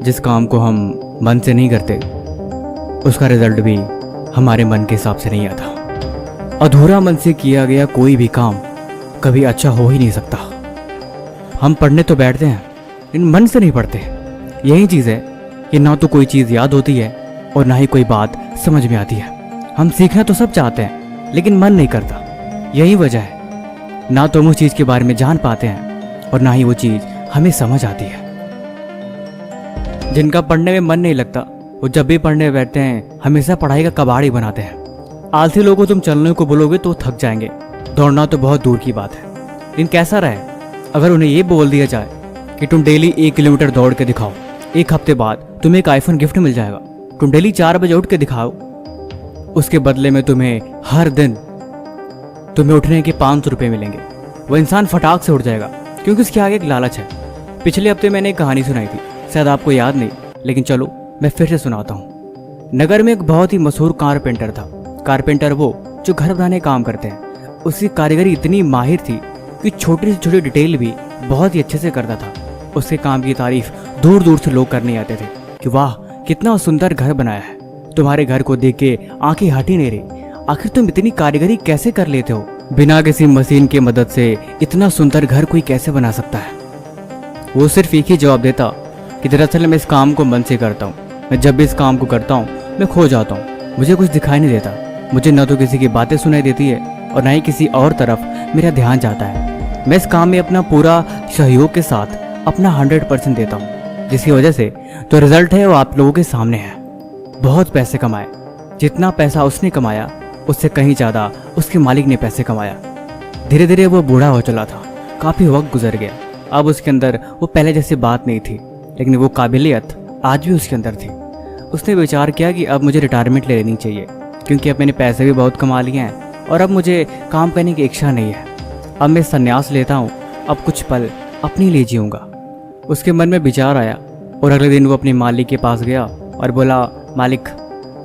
जिस काम को हम मन से नहीं करते उसका रिजल्ट भी हमारे मन के हिसाब से नहीं आता। अधूरा मन से किया गया कोई भी काम कभी अच्छा हो ही नहीं सकता। हम पढ़ने तो बैठते हैं लेकिन मन से नहीं पढ़ते। यही चीज़ है कि ना तो कोई चीज़ याद होती है और ना ही कोई बात समझ में आती है। हम सीखना तो सब चाहते हैं लेकिन मन नहीं करता। यही वजह है ना तो हम उस चीज़ के बारे में जान पाते हैं और ना ही वो चीज़ हमें समझ आती है। जिनका पढ़ने में मन नहीं लगता वो जब भी पढ़ने बैठते हैं हमेशा पढ़ाई का कबाड़ ही बनाते हैं। आलसी लोगों को तुम चलने को बोलोगे तो थक जाएंगे, दौड़ना तो बहुत दूर की बात है। लेकिन कैसा रहे अगर उन्हें ये बोल दिया जाए कि तुम डेली 1 किलोमीटर दौड़ के दिखाओ, 1 हफ्ते बाद तुम्हें एक आईफोन गिफ्ट मिल जाएगा। तुम डेली 4 बजे उठ के दिखाओ, उसके बदले में तुम्हें हर दिन तुम्हें उठने के 500 रुपये मिलेंगे। वो इंसान फटाक से उठ जाएगा क्योंकि उसके आगे एक लालच है। पिछले हफ्ते मैंने एक कहानी सुनाई थी, शायद आपको याद नहीं, लेकिन चलो मैं फिर से सुनाता हूँ। नगर में एक बहुत ही मशहूर कारपेंटर था। कारपेंटर वो जो घर बनाने काम करते हैं। उसकी कारीगरी इतनी माहिर थी कि छोटी से छोटी डिटेल भी बहुत ही अच्छे से करता था। उसके काम की तारीफ दूर दूर से लोग करने आते थे कि वाह कितना सुंदर घर बनाया है। तुम्हारे घर को देख के आंखें हट ही नहीं रही। आखिर तुम इतनी कारीगरी कैसे कर लेते हो? बिना किसी मशीन की मदद से इतना सुंदर घर कोई कैसे बना सकता है? वो सिर्फ एक ही जवाब देता कि दरअसल मैं इस काम को मन से करता हूँ। मैं जब भी इस काम को करता हूँ मैं खो जाता हूँ। मुझे कुछ दिखाई नहीं देता। मुझे न तो किसी की बातें सुनाई देती है और न ही किसी और तरफ मेरा ध्यान जाता है। मैं इस काम में अपना पूरा सहयोग के साथ अपना 100% देता हूँ, जिसकी वजह से जो रिजल्ट है वो आप लोगों के सामने है। बहुत पैसे कमाए। जितना पैसा उसने कमाया उससे कहीं ज़्यादा उसके मालिक ने पैसे कमाया। धीरे धीरे वो बूढ़ा हो चला था। काफ़ी वक्त गुजर गया। अब उसके अंदर वो पहले जैसी बात नहीं थी, लेकिन वो काबिलियत आज भी उसके अंदर थी। उसने विचार किया कि अब मुझे रिटायरमेंट ले लेनी चाहिए क्योंकि अब मैंने पैसे भी बहुत कमा लिए हैं और अब मुझे काम करने की इच्छा नहीं है। अब मैं संन्यास लेता हूँ, अब कुछ पल अपने लिए जीऊँगा। उसके मन में विचार आया और अगले दिन वो अपने मालिक के पास गया और बोला, मालिक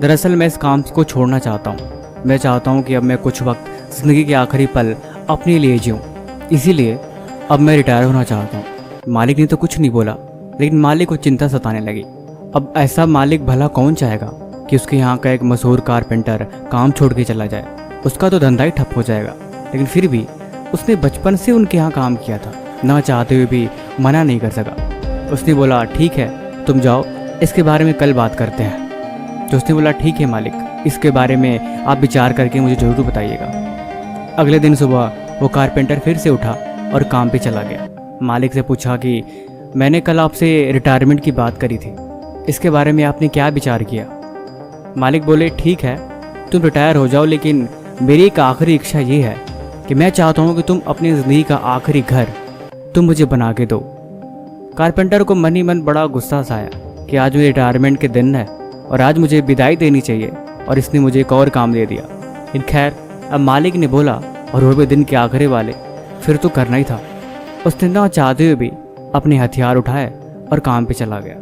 दरअसल मैं इस काम को छोड़ना चाहता हूँ। मैं चाहता हूँ कि अब मैं कुछ वक्त ज़िंदगी के आखिरी पल अपने लिए जीऊँ, इसीलिए अब मैं रिटायर होना चाहता हूँ। मालिक ने तो कुछ नहीं बोला, लेकिन मालिक को चिंता सताने लगी। अब ऐसा मालिक भला कौन चाहेगा कि उसके यहाँ का एक मशहूर कारपेंटर काम छोड़ के चला जाए? उसका तो धंधा ही ठप हो जाएगा। लेकिन फिर भी उसने बचपन से उनके यहाँ काम किया था, ना चाहते हुए भी मना नहीं कर सका। उसने बोला, ठीक है तुम जाओ, इसके बारे में कल बात करते हैं। तो उसने बोला, ठीक है मालिक, इसके बारे में आप विचार करके मुझे ज़रूर बताइएगा। अगले दिन सुबह वो कारपेंटर फिर से उठा और काम पे चला गया। मालिक से पूछा कि मैंने कल आपसे रिटायरमेंट की बात करी थी, इसके बारे में आपने क्या विचार किया? मालिक बोले, ठीक है तुम रिटायर हो जाओ, लेकिन मेरी एक आखिरी इच्छा ये है कि मैं चाहता हूँ कि तुम अपनी ज़िंदगी का आखिरी घर तुम मुझे बना के दो। कारपेंटर को मन ही मन बड़ा गुस्सा सा आया कि आज मेरे रिटायरमेंट के दिन है और आज मुझे विदाई देनी चाहिए और इसने मुझे एक और काम दे दिया। इन खैर अब मालिक ने बोला, और वो भी दिन के आखिरी वाले, फिर तो करना ही था। उसने ना चाहते हुए भी अपने हथियार उठाए और काम पे चला गया।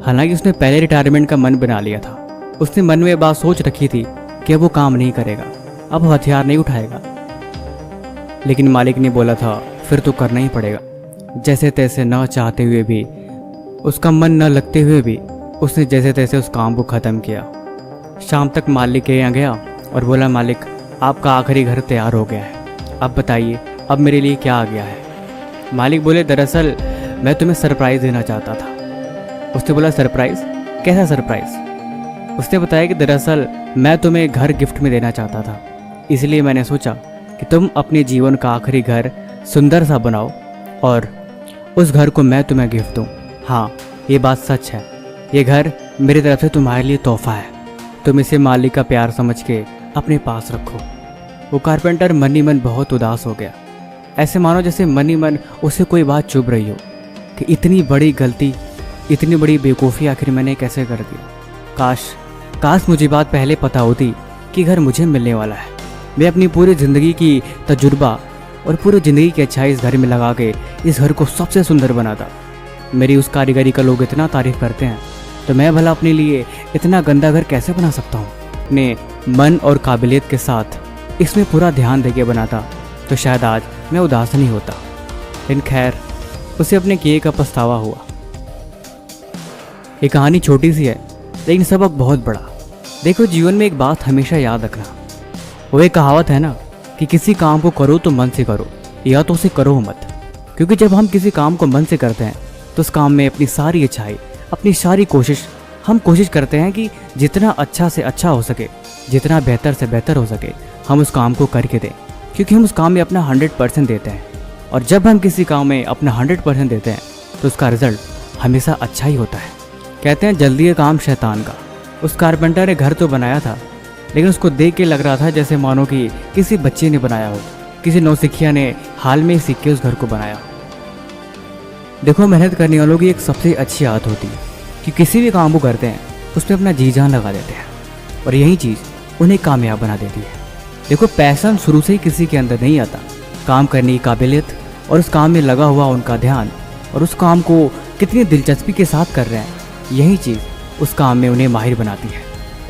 हालांकि उसने पहले रिटायरमेंट का मन बना लिया था। उसने मन में बात सोच रखी थी कि वो काम नहीं करेगा, अब वो हथियार नहीं उठाएगा। लेकिन मालिक ने बोला था फिर तो करना ही पड़ेगा। जैसे तैसे न चाहते हुए भी, उसका मन न लगते हुए भी उसने जैसे तैसे उस काम को ख़त्म किया। शाम तक मालिक के यहाँ गया और बोला, मालिक आपका आखिरी घर तैयार हो गया है, अब बताइए अब मेरे लिए क्या आ गया है? मालिक बोले, दरअसल मैं तुम्हें सरप्राइज़ देना चाहता था। उसने बोला, सरप्राइज़? कैसा सरप्राइज़? उसने बताया कि दरअसल मैं तुम्हें घर गिफ्ट में देना चाहता था, इसलिए मैंने सोचा कि तुम अपने जीवन का आखिरी घर सुंदर सा बनाओ और उस घर को मैं तुम्हें गिफ्ट दूँ। हाँ ये बात सच है, ये घर मेरी तरफ से तुम्हारे लिए तोहफा है। तुम इसे मालिक का प्यार समझ के अपने पास रखो। वो कारपेंटर मन ही मन बहुत उदास हो गया। ऐसे मानो जैसे मन ही मन उसे कोई बात चुभ रही हो कि इतनी बड़ी गलती, इतनी बड़ी बेवकूफ़ी आखिर मैंने कैसे कर दी। काश मुझे बात पहले पता होती कि घर मुझे मिलने वाला है। मैं अपनी पूरी ज़िंदगी की तजुर्बा और पूरी ज़िंदगी की अच्छाई इस घर में लगा के इस घर को सबसे सुंदर बनाता। मेरी उस कारीगरी का लोग इतना तारीफ़ करते हैं, तो मैं भला अपने लिए इतना गंदा घर कैसे बना सकता हूँ? अपने मन और काबिलियत के साथ इसमें पूरा ध्यान देके बनाता तो शायद आज मैं उदास नहीं होता। लेकिन खैर, उसे अपने किए का पछतावा हुआ। ये कहानी छोटी सी है लेकिन सबक बहुत बड़ा। देखो, जीवन में एक बात हमेशा याद रखना, वो एक कहावत है ना कि किसी काम को करो तो मन से करो या तो उसे करो मत। क्योंकि जब हम किसी काम को मन से करते हैं तो उस काम में अपनी सारी अच्छाई, अपनी सारी कोशिश, हम कोशिश करते हैं कि जितना अच्छा से अच्छा हो सके, जितना बेहतर से बेहतर हो सके, हम उस काम को करके दें। क्योंकि हम उस काम में अपना 100% देते हैं, और जब हम किसी काम में अपना 100% देते हैं तो उसका रिजल्ट हमेशा अच्छा ही होता है। कहते हैं जल्दी है काम शैतान का। उस कारपेंटर ने घर तो बनाया था, लेकिन उसको देख के लग रहा था जैसे मानो कि किसी बच्चे ने बनाया हो, किसी नौसिखिया ने हाल में सीख के उस घर को बनाया हो। देखो, मेहनत करने वालों की एक सबसे अच्छी आदत होती है कि किसी भी काम को करते हैं उसमें अपना जी जान लगा देते हैं, और यही चीज़ उन्हें कामयाब बना देती है। देखो, पैशन शुरू से ही किसी के अंदर नहीं आता। काम करने की काबिलियत और उस काम में लगा हुआ उनका ध्यान और उस काम को कितनी दिलचस्पी के साथ कर रहे हैं, यही चीज़ उस काम में उन्हें माहिर बनाती है।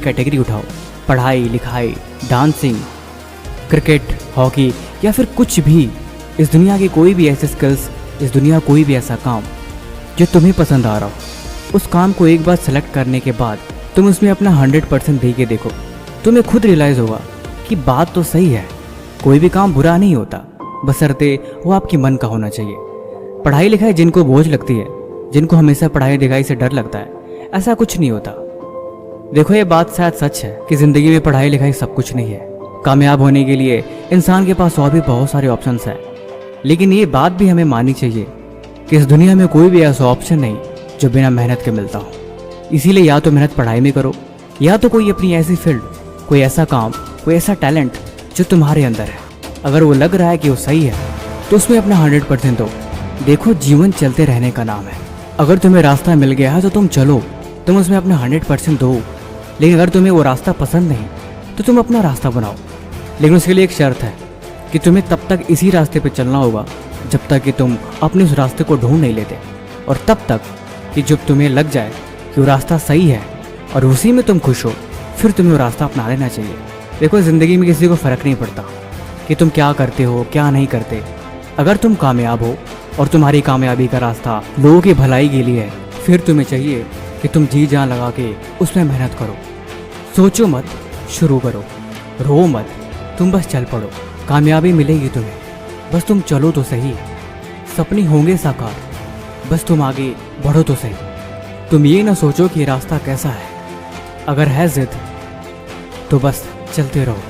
कैटेगरी उठाओ, पढ़ाई लिखाई, डांसिंग, क्रिकेट, हॉकी या फिर कुछ भी, इस दुनिया की कोई भी ऐसे स्किल्स, इस दुनिया कोई भी ऐसा काम जो तुम्हें पसंद आ रहा हो, उस काम को एक बार सेलेक्ट करने के बाद तुम उसमें अपना 100% दे के देखो, तुम्हें खुद रियलाइज़ होगा कि बात तो सही है। कोई भी काम बुरा नहीं होता, बशर्ते वो आपकी मन का होना चाहिए। पढ़ाई लिखाई जिनको बोझ लगती है, जिनको हमेशा पढ़ाई लिखाई से डर लगता है, ऐसा कुछ नहीं होता। देखो, ये बात शायद सच है कि ज़िंदगी में पढ़ाई लिखाई सब कुछ नहीं है। कामयाब होने के लिए इंसान के पास और भी बहुत सारे ऑप्शंस हैं, लेकिन ये बात भी हमें माननी चाहिए कि इस दुनिया में कोई भी ऐसा ऑप्शन नहीं जो बिना मेहनत के मिलता हो। इसीलिए या तो मेहनत पढ़ाई में करो, या तो कोई अपनी ऐसी फील्ड, कोई ऐसा काम, कोई ऐसा टैलेंट जो तुम्हारे अंदर है, अगर वो लग रहा है कि वो सही है तो उसमें अपना 100% दो। देखो, जीवन चलते रहने का नाम है। अगर तुम्हें रास्ता मिल गया है तो तुम चलो, तुम उसमें अपना 100% दो। लेकिन अगर तुम्हें वो रास्ता पसंद नहीं तो तुम अपना रास्ता बनाओ। लेकिन उसके लिए एक शर्त है कि तुम्हें तब तक इसी रास्ते पर चलना होगा जब तक कि तुम अपने उस रास्ते को ढूंढ नहीं लेते, और तब तक कि जब तुम्हें लग जाए कि वो रास्ता सही है और उसी में तुम खुश हो, फिर तुम्हें वो रास्ता अपना लेना चाहिए। देखो, ज़िंदगी में किसी को फ़र्क नहीं पड़ता कि तुम क्या करते हो क्या नहीं करते। अगर तुम कामयाब हो और तुम्हारी कामयाबी का रास्ता लोगों की भलाई के लिए है, फिर तुम्हें चाहिए कि तुम जी जान लगा के उसमें मेहनत करो। सोचो मत, शुरू करो। रो मत, तुम बस चल पड़ो। कामयाबी मिलेगी तुम्हें, बस तुम चलो तो सही। सपने होंगे साकार, बस तुम आगे बढ़ो तो सही। तुम ये ना सोचो कि रास्ता कैसा है, अगर है जिद तो बस चलते रहो।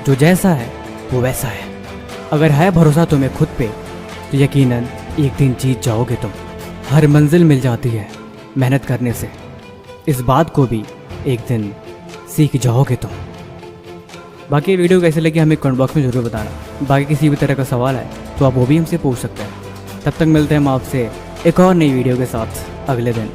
जो जैसा है वो वैसा है। अगर है भरोसा तुम्हें खुद पे तो यकीनन एक दिन जीत जाओगे तुम। हर मंजिल मिल जाती है मेहनत करने से, इस बात को भी एक दिन सीख जाओगे तुम। बाकी वीडियो कैसे लगी हमें कमेंट बॉक्स में ज़रूर बताना। बाकी किसी भी तरह का सवाल है तो आप वो भी हमसे पूछ सकते हैं। तब तक मिलते हैं हम आपसे एक और नई वीडियो के साथ अगले दिन।